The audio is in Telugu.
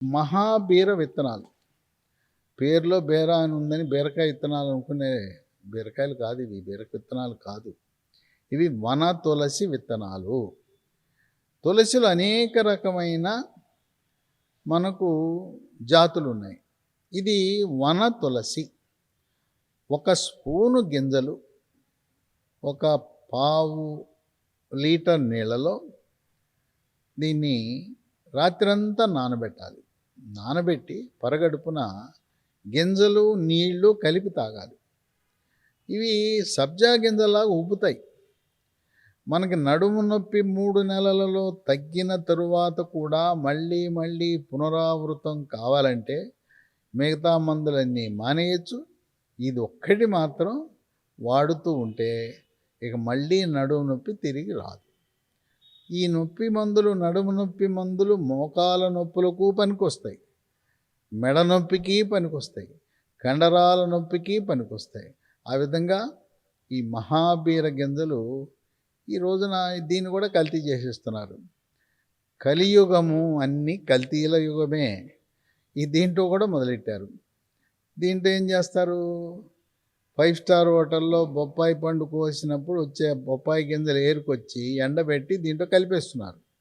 మహాబీర విత్తనాలు. పేరులో బీర అని ఉందని బీరకాయ విత్తనాలు అనుకునే బీరకాయలు కాదు ఇవి. బీరక విత్తనాలు కాదు. ఇవి వన తులసి విత్తనాలు. తులసిలో అనేక రకమైన మనకు జాతులు ఉన్నాయి. ఇది వన తులసి. ఒక స్పూను గింజలు ఒక పావు లీటర్ నీళ్ళలో దీన్ని రాత్రంతా నానబెట్టాలి. నానబెట్టి పరగడుపున గింజలు నీళ్లు కలిపి తాగాలి. ఇవి సబ్జా గింజలాగా ఉబ్బుతాయి. మనకి నడుము నొప్పి 3 నెలలలో తగ్గిన తరువాత కూడా మళ్ళీ మళ్ళీ పునరావృతం కావాలంటే మిగతా మందులన్నీ మానేయచ్చు. ఇది ఒక్కటి మాత్రం వాడుతూ ఉంటే ఇక మళ్ళీ నడుము నొప్పి తిరిగి రాదు. ఈ నొప్పి మందులు, నడుము నొప్పి మందులు మోకాల నొప్పులకు పనికొస్తాయి, మెడ నొప్పికి పనికొస్తాయి, కండరాల నొప్పికి పనికొస్తాయి. ఆ విధంగా ఈ మహాబీర గింజలు ఈ రోజున దీన్ని కూడా కల్తీ చేసేస్తున్నారు. కలియుగము అన్నీ కల్తీల యుగమే. దీంట్లో కూడా మొదలెట్టారు. దీంట్లో ఏం చేస్తారు? 5 స్టార్ హోటల్లో బొప్పాయి పండు కోసినప్పుడు వచ్చే బొప్పాయి గింజలు ఏరుకొచ్చి ఎండబెట్టి దీంట్లో కలిపేస్తున్నారు.